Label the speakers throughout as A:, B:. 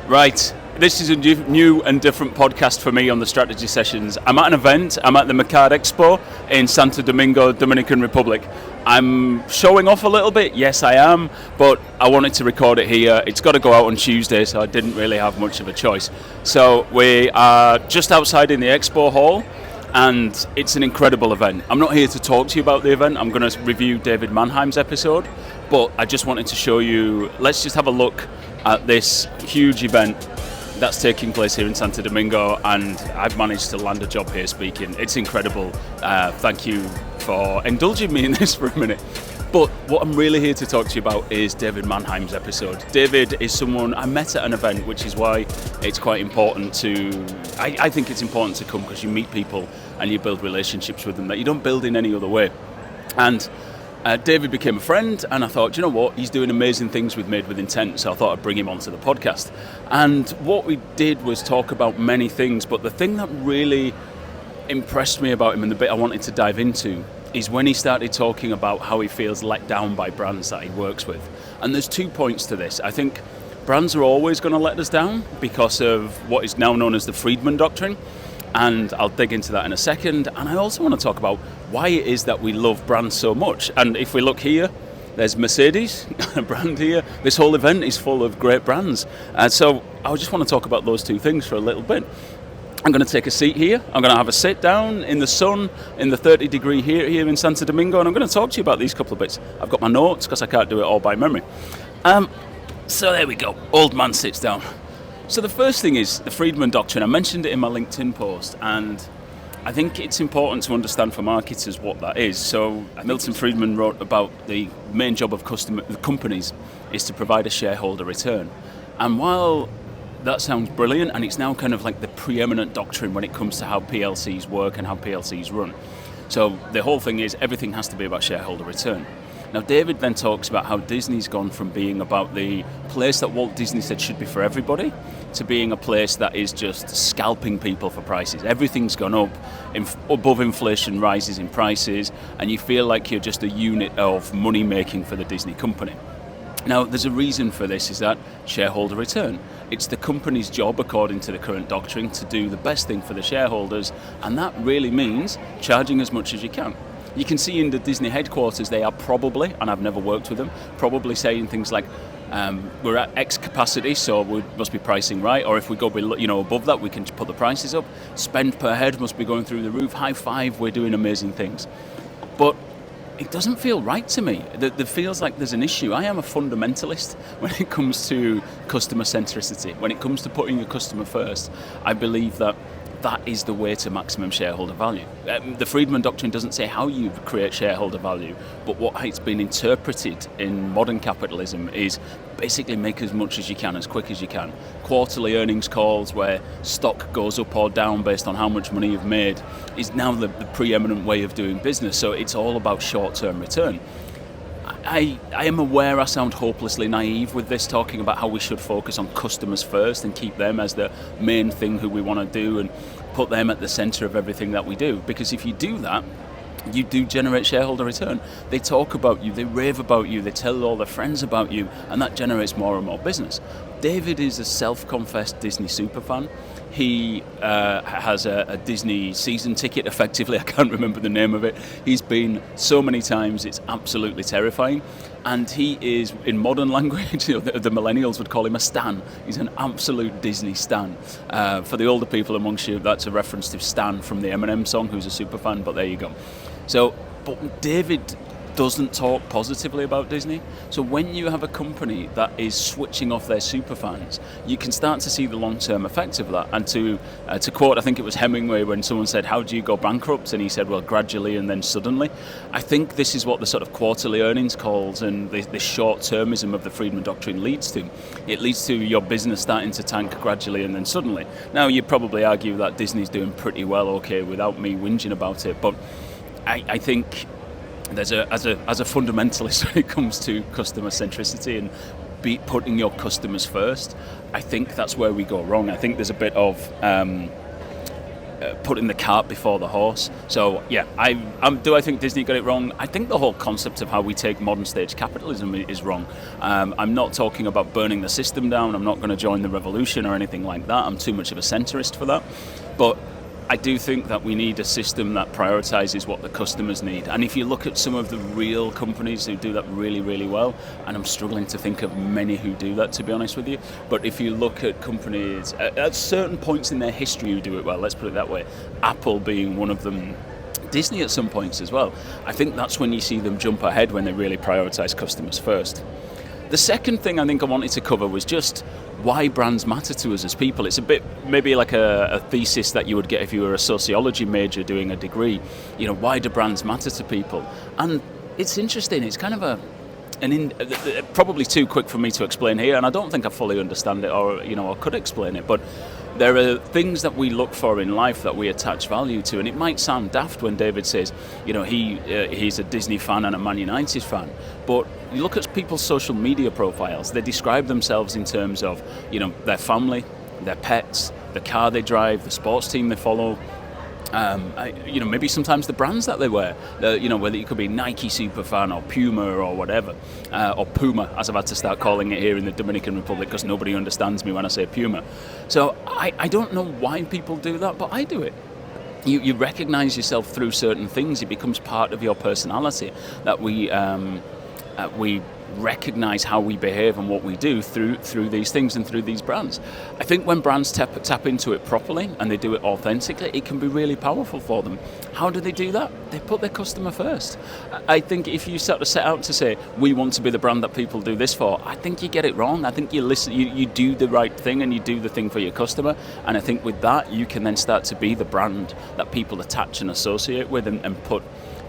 A: Right, this is a new and different podcast for me on the strategy sessions. I'm at an event, I'm at the Expo in Santo Domingo, Dominican Republic. I'm showing off a little bit, yes I am, but I wanted to record it here. It's got to go out on Tuesday, so I didn't really have much of a choice. So we are just outside in the expo hall, and it's an incredible event. I'm not here to talk to you about the event, I'm going to review David Mannheim's episode, but I just wanted to show you, let's just have a look at this huge event that's taking place here in Santo Domingo, and I've managed to land a job here speaking. It's incredible. Thank you for indulging me in this for a minute. But what I'm really here to talk to you about is David Mannheim's episode. David is someone I met at an event, which is why it's quite important to, I think it's important to come, because you meet people and you build relationships with them that you don't build in any other way. And David became a friend, and I thought, you know what, he's doing amazing things with Made with Intent, so I thought I'd bring him onto the podcast. And what we did was talk about many things, but the thing that really impressed me about him and the bit I wanted to dive into is when he started talking about how he feels let down by brands that he works with. And there's 2 points to this. I think brands are always going to let us down because of what is now known as the Friedman Doctrine, and I'll dig into that in a second. And I also want to talk about why it is that we love brands so much. And if we look here, there's Mercedes, a brand here. This whole event is full of great brands. So I just want to talk about those two things for a little bit. I'm going to take a seat here. I'm going to have a sit down in the sun, in the 30-degree heat here in Santo Domingo, and I'm going to talk to you about these couple of bits. I've got my notes because I can't do it all by memory. So there we go. Old man sits down. So the first thing is the Friedman Doctrine. I mentioned it in my LinkedIn post, and I think it's important to understand for marketers what that is. So Milton Friedman wrote about the main job of companies is to provide a shareholder return. And while that sounds brilliant, and it's now kind of like the preeminent doctrine when it comes to how PLCs work and how PLCs run. So the whole thing is everything has to be about shareholder return. Now David then talks about how Disney's gone from being about the place that Walt Disney said should be for everybody to being a place that is just scalping people for prices. Everything's gone up, above inflation rises in prices, and you feel like you're just a unit of money making for the Disney company. Now, there's a reason for this, is that shareholder return. It's the company's job, according to the current doctrine, to do the best thing for the shareholders, and that really means charging as much as you can. You can see in the Disney headquarters, they are probably, and I've never worked with them, probably saying things like, we're at X capacity, so we must be pricing right, or if we go below, above that, we can put the prices up. Spend per head must be going through the roof. High five, we're doing amazing things. But it doesn't feel right to me. It feels like there's an issue. I am a fundamentalist when it comes to customer centricity. When it comes to putting your customer first, I believe that is the way to maximum shareholder value. The Friedman Doctrine doesn't say how you create shareholder value, but what it's been interpreted in modern capitalism is basically make as much as you can, as quick as you can. Quarterly earnings calls where stock goes up or down based on how much money you've made is now the preeminent way of doing business. So it's all about short-term return. I am aware I sound hopelessly naive with this, talking about how we should focus on customers first and keep them as the main thing who we want to do and put them at the centre of everything that we do. Because if you do that, you do generate shareholder return. They talk about you, they rave about you, they tell all their friends about you, and that generates more and more business. David is a self-confessed Disney superfan. He has a Disney season ticket, effectively. I can't remember the name of it. He's been so many times, it's absolutely terrifying. And he is, in modern language, the millennials would call him a stan. He's an absolute Disney stan. For the older people amongst you, that's a reference to Stan from the Eminem song, who's a superfan, but there you go. So, but David doesn't talk positively about Disney. So when you have a company that is switching off their superfans, you can start to see the long-term effects of that. And to quote, I think it was Hemingway, when someone said, how do you go bankrupt? And he said, well, gradually and then suddenly. I think this is what the sort of quarterly earnings calls and the short-termism of the Friedman Doctrine leads to. It leads to your business starting to tank gradually and then suddenly. Now, you'd probably argue that Disney's doing pretty well, okay, without me whinging about it, but I think as a fundamentalist when it comes to customer centricity and putting your customers first, I think that's where we go wrong. I think there's a bit of putting the cart before the horse. So yeah, do I think Disney got it wrong? I think the whole concept of how we take modern stage capitalism is wrong. I'm not talking about burning the system down. I'm not going to join the revolution or anything like that. I'm too much of a centrist for that. But I do think that we need a system that prioritizes what the customers need. And if you look at some of the real companies who do that really, really well, and I'm struggling to think of many who do that, to be honest with you, but if you look at companies at certain points in their history who do it well, let's put it that way, Apple being one of them, Disney at some points as well, I think that's when you see them jump ahead, when they really prioritize customers first. The second thing I think I wanted to cover was just why brands matter to us as people. It's a bit maybe like a thesis that you would get if you were a sociology major doing a degree. Why do brands matter to people? And it's interesting. It's kind of probably too quick for me to explain here, and I don't think I fully understand it or could explain it, but there are things that we look for in life that we attach value to, and it might sound daft when David says, he's a Disney fan and a Man United fan, but you look at people's social media profiles, they describe themselves in terms of, their family, their pets, the car they drive, the sports team they follow, maybe sometimes the brands that they wear, whether it could be Nike superfan or Puma or whatever, or Puma, as I've had to start calling it here in the Dominican Republic because nobody understands me when I say Puma. So I don't know why people do that, but I do it. You recognize yourself through certain things. It becomes part of your personality that we recognize how we behave and what we do through these things and through these brands. I think when brands tap into it properly and they do it authentically, it can be really powerful for them. How do they do that? They put their customer first. I think if you sort of set out to say, we want to be the brand that people do this for, I think you get it wrong. I think you do the right thing and you do the thing for your customer, and I think with that you can then start to be the brand that people attach and associate with and put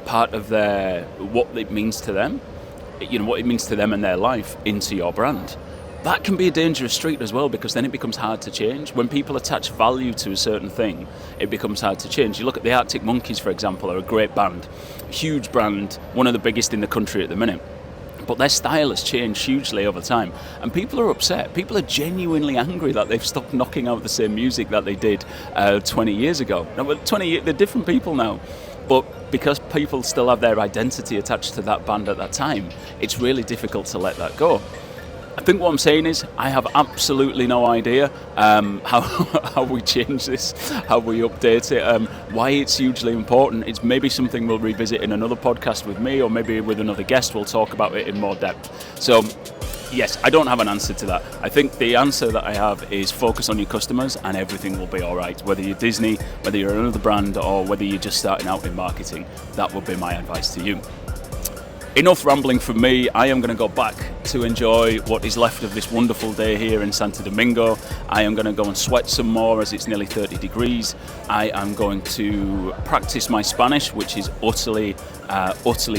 A: part of what it means to them, what it means to them and their life into your brand. That can be a dangerous street as well, because then it becomes hard to change. When people attach value to a certain thing, it becomes hard to change. You look at the Arctic Monkeys, for example, are a great band, huge brand, one of the biggest in the country at the minute. But their style has changed hugely over time, and people are upset. People are genuinely angry that they've stopped knocking out the same music that they did 20 years ago. Now, they're different people now, but because people still have their identity attached to that band at that time, it's really difficult to let that go. I think what I'm saying is I have absolutely no idea how we change this, how we update it, why it's hugely important. It's maybe something we'll revisit in another podcast with me, or maybe with another guest. We'll talk about it in more depth. So yes, I don't have an answer to that. I think the answer that I have is focus on your customers and everything will be all right. Whether you're Disney, whether you're another brand, or whether you're just starting out in marketing, that would be my advice to you. Enough rambling from me. I am going to go back to enjoy what is left of this wonderful day here in Santo Domingo. I am going to go and sweat some more as it's nearly 30 degrees. I am going to practice my Spanish, which is utterly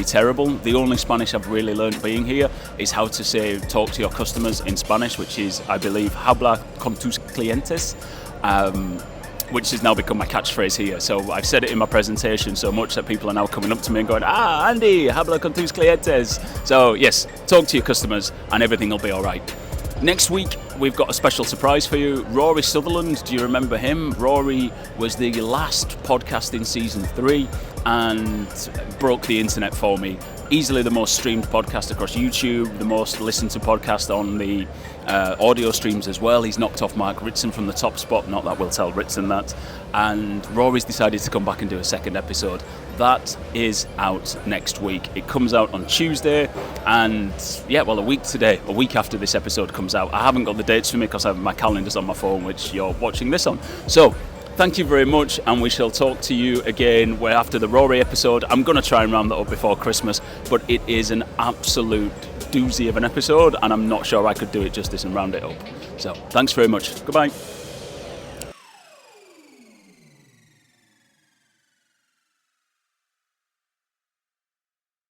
A: terrible. The only Spanish I've really learned being here is how to talk to your customers in Spanish, which is, I believe, habla con tus clientes. Which has now become my catchphrase here. So I've said it in my presentation so much that people are now coming up to me and going, Andy, habla con tus clientes. So yes, talk to your customers and everything will be all right. Next week, we've got a special surprise for you. Rory Sutherland, do you remember him? Rory was the last podcast in season 3 and broke the internet for me. Easily the most streamed podcast across YouTube, the most listened to podcast on the audio streams as well. He's knocked off Mark Ritson from the top spot, not that we'll tell Ritson that. And Rory's decided to come back and do a second episode. That is out next week. It comes out on Tuesday, and a week after this episode comes out. I haven't got the dates for me because my calendar's on my phone, which you're watching this on. So thank you very much, and we shall talk to you again after the Rory episode. I'm going to try and round that up before Christmas, but it is an absolute doozy of an episode, and I'm not sure I could do it justice and round it up. So thanks very much. Goodbye.